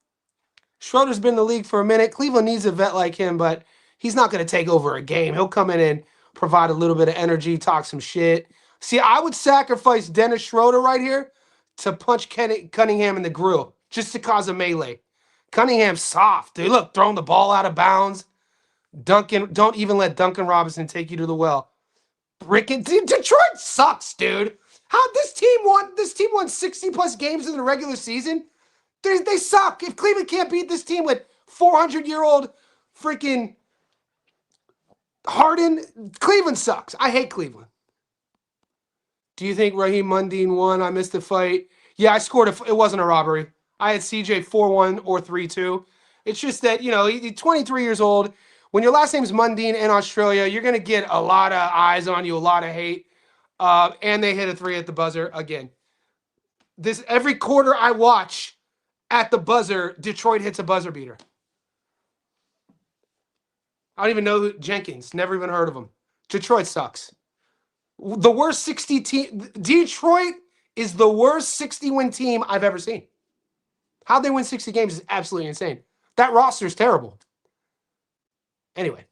Speaker 1: Schroeder's been in the league for a minute. Cleveland needs a vet like him, but he's not going to take over a game. He'll come in and provide a little bit of energy, talk some shit. See, I would sacrifice Dennis Schroeder right here to punch Cunningham in the grill just to cause a melee. Cunningham's soft, dude. Look, throwing the ball out of bounds. Don't even let Duncan Robinson take you to the well. Detroit sucks, dude. How this team won 60 plus games in the regular season? They suck. If Cleveland can't beat this team with 400-year-old freaking Harden, Cleveland sucks. I hate Cleveland. Do you think Raheem Mundine won? I missed the fight. Yeah, I scored. It wasn't a robbery. I had CJ 4-1 or 3-2. It's just that, he's 23 years old. When your last name is Mundine in Australia, you're going to get a lot of eyes on you, a lot of hate. And they hit a 3 at the buzzer again. Every quarter I watch at the buzzer, Detroit hits a buzzer beater. I don't even know who Jenkins. Never even heard of him. Detroit sucks. The worst 60 team. Detroit is the worst 60-win team I've ever seen. How they win 60 games is absolutely insane. That roster is terrible. Anyway.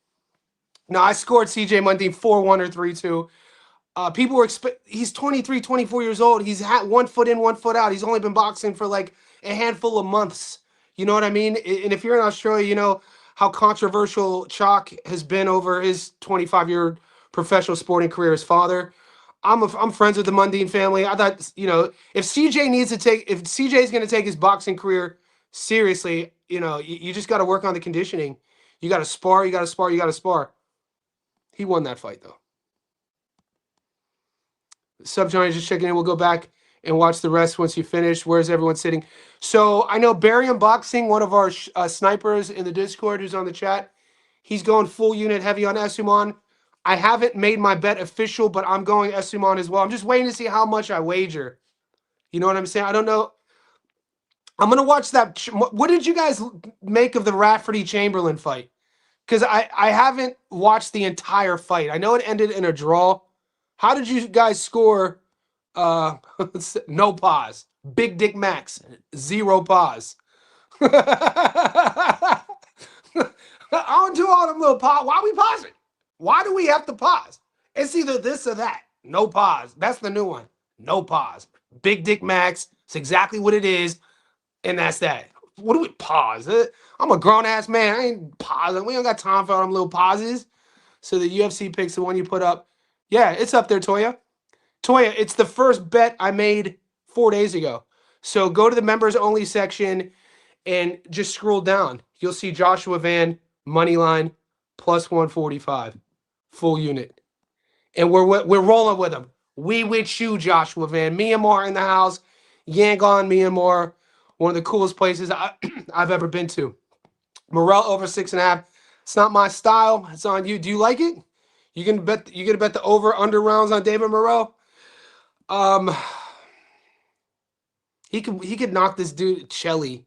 Speaker 1: No, I scored CJ Mundine 4-1 or 3-2. People were he's 23, 24 years old. He's had 1 foot in, 1 foot out. He's only been boxing for like a handful of months. You know what I mean? And if you're in Australia, you know how controversial Chalk has been over his 25-year professional sporting career. His father. I'm friends with the Mundine family. I thought, if CJ is going to take his boxing career seriously, you just got to work on the conditioning. You got to spar. You got to spar. You got to spar. He won that fight though. Sub Johnny just checking in. We'll go back and watch the rest once you finish. Where's everyone sitting? So I know Barry Unboxing, one of our snipers in the Discord who's on the chat. He's going full unit heavy on Esumon. I haven't made my bet official, but I'm going Esumon as well. I'm just waiting to see how much I wager. You know what I'm saying? I don't know. I'm going to watch that. What did you guys make of the Rafferty-Chamberlain fight? Because I haven't watched the entire fight. I know it ended in a draw. How did you guys score? No pause. Big Dick Max, 0 pause. I don't do all them little pause. Why are we pausing? Why do we have to pause? It's either this or that. No pause. That's the new one. No pause. Big Dick Max. It's exactly what it is. And that's that. What do we pause? I'm a grown-ass man. I ain't pausing. We don't got time for all them little pauses. So the UFC picks, the one you put up. Yeah, it's up there, Toya. Toya, it's the first bet I made 4 days ago. So go to the members only section and just scroll down. You'll see Joshua Van, money line, plus 145, full unit. And we're rolling with him. We with you, Joshua Van. Myanmar in the house. Yangon, Myanmar. One of the coolest places I've ever been to. Morel over 6.5. It's not my style. It's on you. Do you like it? You gonna bet the over under rounds on David Morel? He could knock this dude Chelly.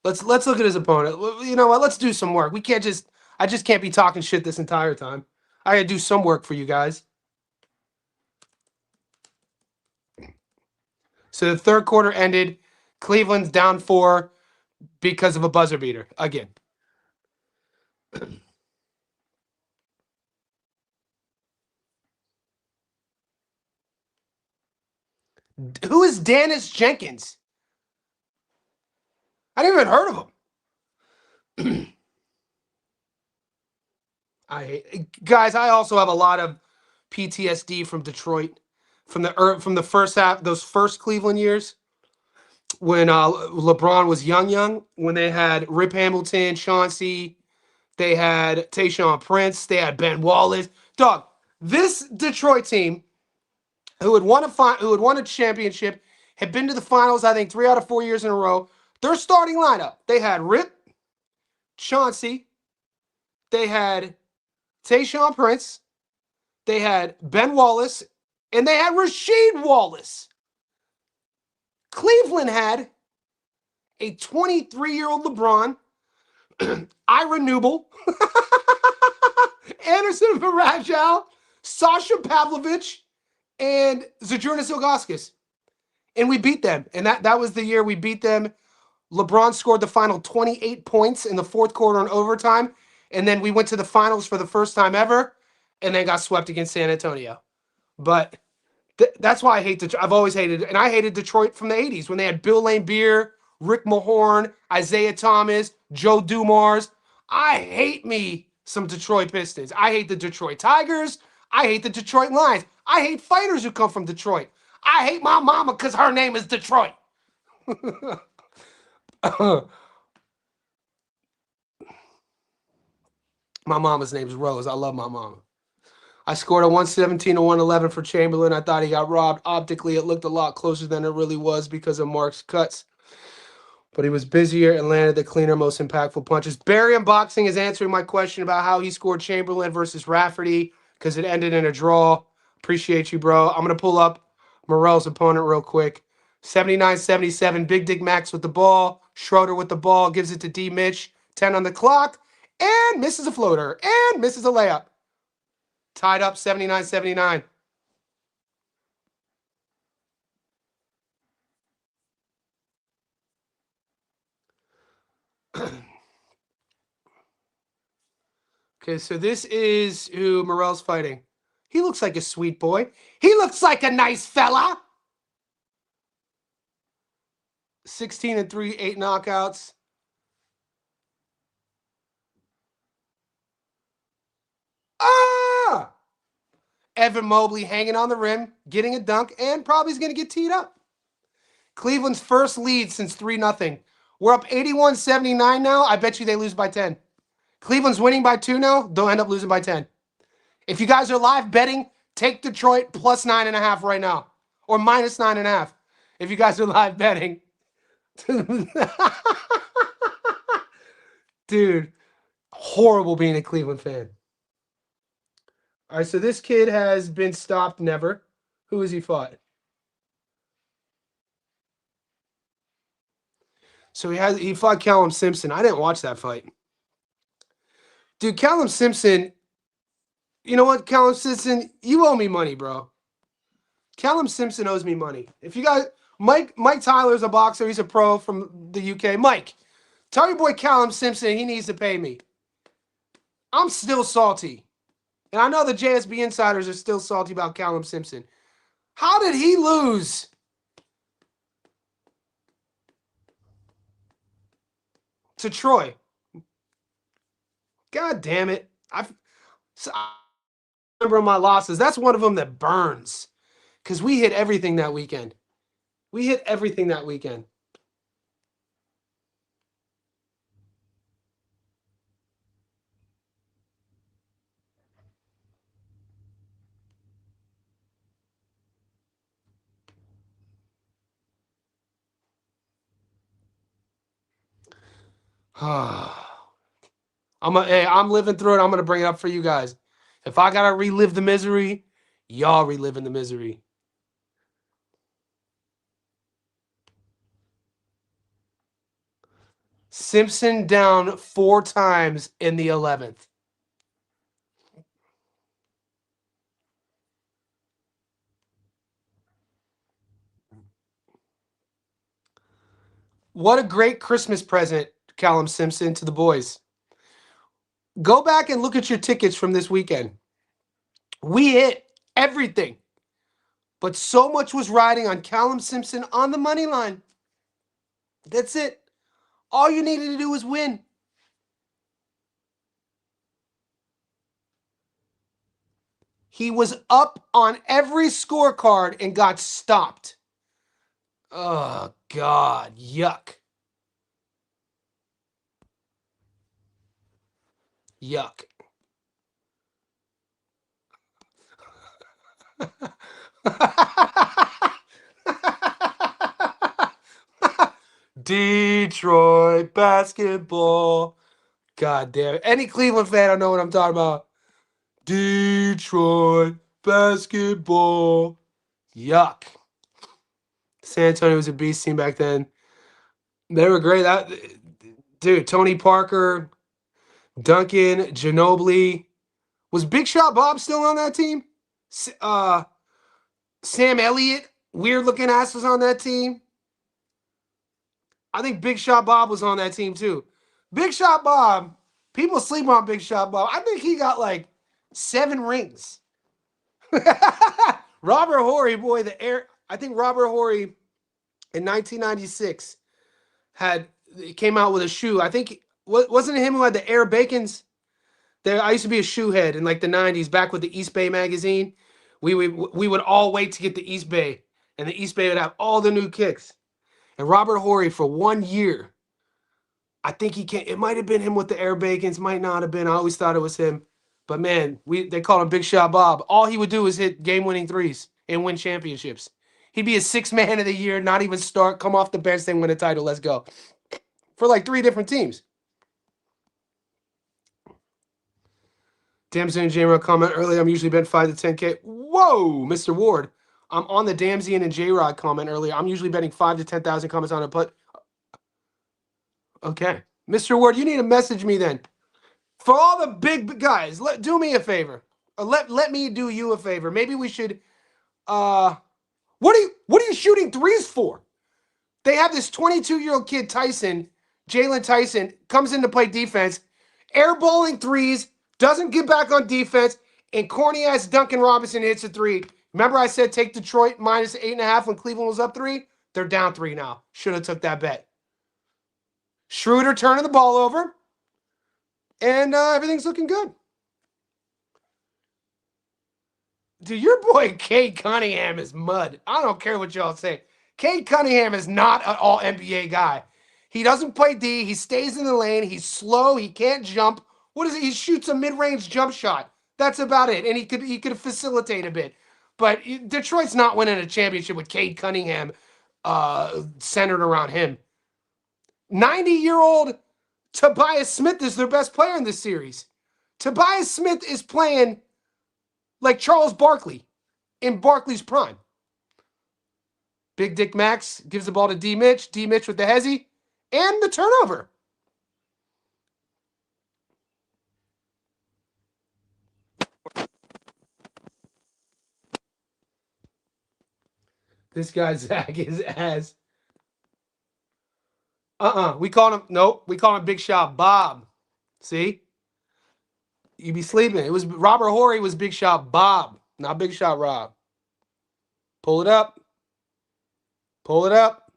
Speaker 1: Let's look at his opponent. You know what? Let's do some work. I just can't be talking shit this entire time. I gotta do some work for you guys. So the third quarter ended. Cleveland's down 4 because of a buzzer beater again. Who is Dennis Jenkins? I didn't even heard of him. Guys, I also have a lot of PTSD from Detroit, from the first half, those first Cleveland years when LeBron was young, when they had Rip Hamilton, Chauncey, they had Tayshaun Prince, they had Ben Wallace. Dog, this Detroit team who had won a championship, had been to the finals, I think 3 out of 4 years in a row. Their starting lineup, they had Rip, Chauncey, they had Tayshaun Prince, they had Ben Wallace, and they had Rasheed Wallace. Cleveland had a 23-year-old LeBron, Ira Newble, Anderson Varejao, Sasha Pavlovich, and Zydrunas Ilgauskas. And we beat them. And that was the year we beat them. LeBron scored the final 28 points in the fourth quarter in overtime. And then we went to the finals for the first time ever and then got swept against San Antonio. But that's why I hate Detroit. I've always hated it. And I hated Detroit from the 80s when they had Bill Laimbeer, Rick Mahorn, Isaiah Thomas, Joe Dumars. I hate me some Detroit Pistons. I hate the Detroit Tigers. I hate the Detroit Lions. I hate fighters who come from Detroit. I hate my mama because her name is Detroit. My mama's name's Rose. I love my mama. I scored a 117 to 111 for Chamberlain. I thought he got robbed. Optically, it looked a lot closer than it really was because of Mark's cuts. But he was busier and landed the cleaner, most impactful punches. Barry Unboxing is answering my question about how he scored Chamberlain versus Rafferty because it ended in a draw. Appreciate you, bro. I'm going to pull up Morel's opponent real quick. 79-77, Big Dick Max with the ball. Schroeder with the ball, gives it to D. Mitch. 10 on the clock, and misses a floater, and misses a layup. Tied up 79-79. Okay, so this is who Morel's fighting. He looks like a sweet boy. He looks like a nice fella. 16-3, 8 knockouts. Ah! Evan Mobley hanging on the rim, getting a dunk, and probably is going to get teed up. Cleveland's first lead since 3-0. We're up 81-79 now. I bet you they lose by 10. Cleveland's winning by 2 now. They'll end up losing by 10. If you guys are live betting, take Detroit plus 9.5 right now. Or minus 9.5. If you guys are live betting. Dude, horrible being a Cleveland fan. All right, so this kid has been stopped never. Who has he fought? So he fought Callum Simpson. I didn't watch that fight. Dude, Callum Simpson, you know what, Callum Simpson, you owe me money, bro. Callum Simpson owes me money. If you guys, Mike Tyler's a boxer. He's a pro from the UK. Mike, tell your boy Callum Simpson he needs to pay me. I'm still salty. And I know the JSB insiders are still salty about Callum Simpson. How did he lose? To Troy. God damn it. I remember my losses. That's one of them that burns. Because we hit everything that weekend. We hit everything that weekend. I'm living through it. I'm gonna bring it up for you guys. If I gotta relive the misery, y'all reliving the misery. Simpson down 4 times in the 11th. What a great Christmas present, Callum Simpson, to the boys. Go back and look at your tickets from this weekend. We hit everything. But so much was riding on Callum Simpson on the money line. That's it. All you needed to do was win. He was up on every scorecard and got stopped. Oh, God. Yuck. Yuck. Detroit basketball. God damn it. Any Cleveland fan, I know what I'm talking about. Detroit basketball. Yuck. San Antonio was a beast team back then. They were great. Dude, Tony Parker, Duncan, Ginobili. Was Big Shot Bob still on that team? Sam Elliott, weird looking ass, was on that team. I think Big Shot Bob was on that team too. Big Shot Bob, people sleep on Big Shot Bob. I think he got like 7 rings. Robert Horry, boy, I think Robert Horry in 1996 came out with a shoe. I think wasn't it him who had the Air Bacons? I used to be a shoe head in like the 90s, back with the East Bay magazine. We would all wait to get the East Bay, and the East Bay would have all the new kicks. And Robert Horry, for 1 year, I think he can. It might have been him with the air bacons. Might not have been. I always thought it was him. But man, they call him Big Shot Bob. All he would do is hit game-winning threes and win championships. He'd be a sixth man of the year, not even start, come off the bench, then win a title. Let's go. For like 3 different teams. Damson and J-Rod comment earlier. I'm usually betting 5 to 10K. Whoa, Mr. Ward. I'm on the Damsian and J-Rod comment earlier. I'm usually betting 5 to 10,000 comments on it, but okay. Mr. Ward, you need to message me then. For all the big guys, do me a favor. Let me do you a favor. Maybe we should what are you shooting threes for? They have this 22-year-old kid, Tyson, Jalen Tyson, comes in to play defense, airballing threes, doesn't get back on defense, and corny-ass Duncan Robinson hits a three. Remember I said take Detroit minus 8.5 when Cleveland was up 3? They're down 3 now. Should have took that bet. Schroeder turning the ball over, and everything's looking good. Dude, your boy Cade Cunningham is mud. I don't care what y'all say. Cade Cunningham is not an all-NBA guy. He doesn't play D. He stays in the lane. He's slow. He can't jump. What is it? He shoots a mid-range jump shot. That's about it. And he could facilitate a bit. But Detroit's not winning a championship with Cade Cunningham centered around him. 90-year-old Tobias Smith is their best player in this series. Tobias Smith is playing like Charles Barkley in Barkley's prime. Big Dick Max gives the ball to D. Mitch. D. Mitch with the hezzy and the turnover. This guy Zach is as. We call him, nope, we call him Big Shot Bob. See? You be sleeping. It was Robert Horry was Big Shot Bob, not Big Shot Rob. Pull it up. Pull it up.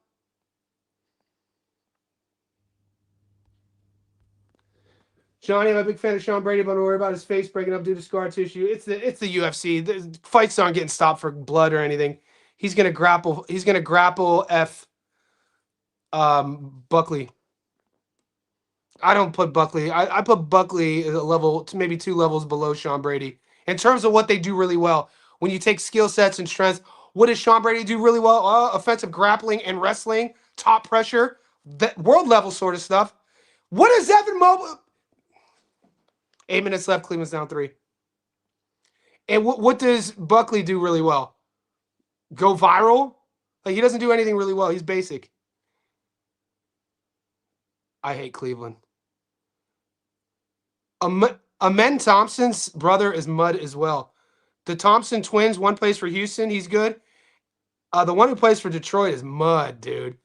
Speaker 1: Johnny, I'm a big fan of Sean Brady, but don't worry about his face breaking up due to scar tissue. It's the UFC. The fights aren't getting stopped for blood or anything. He's gonna grapple. He's gonna grapple Buckley. I don't put Buckley. I put Buckley at a level, maybe 2 levels below Sean Brady in terms of what they do really well. When you take skill sets and strengths, what does Sean Brady do really well? Offensive grappling and wrestling, top pressure, that world level sort of stuff. What is Evan Mobley? 8 minutes left. Cleveland's down 3. And what does Buckley do really well? Go viral? Like, he doesn't do anything really well. He's basic. I hate Cleveland. Amen Thompson's brother is mud as well. The Thompson twins, one plays for Houston. He's good. The one who plays for Detroit is mud, dude.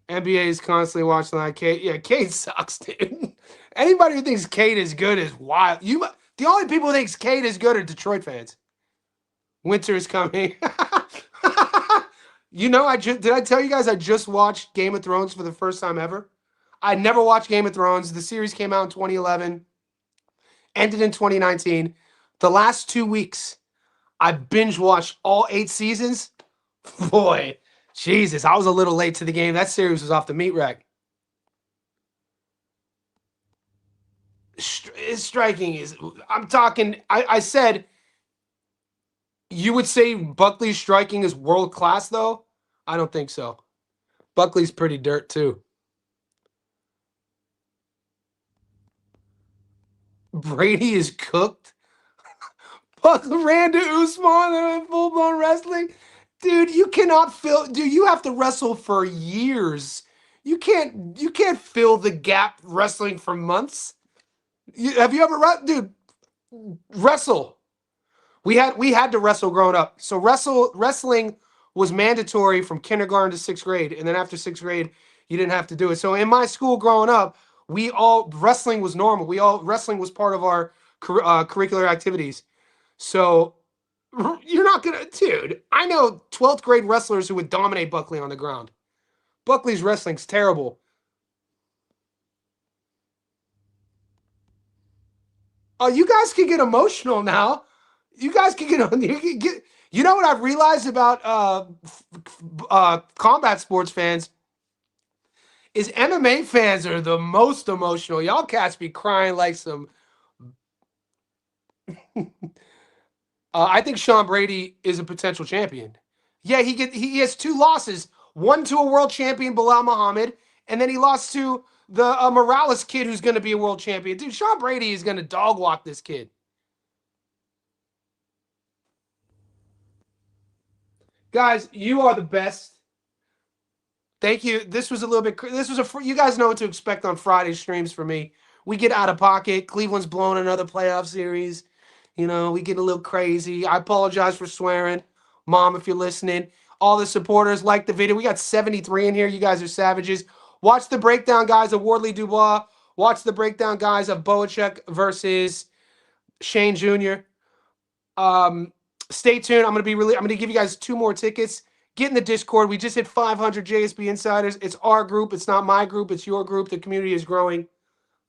Speaker 1: NBA is constantly watching that. Cade sucks, dude. Anybody who thinks Cade is good is wild. The only people who think Cade is good are Detroit fans. Winter is coming. You know, did I tell you guys I just watched Game of Thrones for the first time ever? I never watched Game of Thrones. The series came out in 2011, ended in 2019. The last 2 weeks, I binge watched all 8 seasons. Boy, Jesus, I was a little late to the game. That series was off the meat rack. His striking is, I'm talking, I said, you would say Buckley's striking is world class, though? I don't think so. Buckley's pretty dirt, too. Brady is cooked. Randy Usman full-blown wrestling. Dude, you cannot fill. Dude, you have to wrestle for years. You can't fill the gap wrestling for months. Have you ever dude, wrestle? We had to wrestle growing up. So wrestling was mandatory from kindergarten to 6th grade, and then after 6th grade, you didn't have to do it. So in my school growing up, wrestling was normal. Wrestling was part of our curricular activities. So you're not gonna, dude. I know 12th grade wrestlers who would dominate Buckley on the ground. Buckley's wrestling's terrible. Oh, you guys can get emotional now. You guys can get on. You know what I've realized about combat sports fans is MMA fans are the most emotional. Y'all cats be crying like some. I think Sean Brady is a potential champion. Yeah, he has 2 losses. One to a world champion, Bilal Muhammad, and then he lost to the Morales kid who's going to be a world champion. Dude, Sean Brady is going to dog walk this kid. Guys, you are the best. Thank you. This was a little bit. This was you guys know what to expect on Friday streams for me. We get out of pocket. Cleveland's blown another playoff series. You know, we get a little crazy. I apologize for swearing, Mom, if you're listening. All the supporters like the video. We got 73 in here. You guys are savages. Watch the breakdown, guys, of Wardley Dubois. Watch the breakdown, guys, of Boacek versus Shane Jr. Stay tuned. I'm gonna give you guys 2 more tickets. Get in the Discord. We just hit 500 JSB insiders. It's our group. It's not my group. It's your group. The community is growing.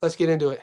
Speaker 1: Let's get into it.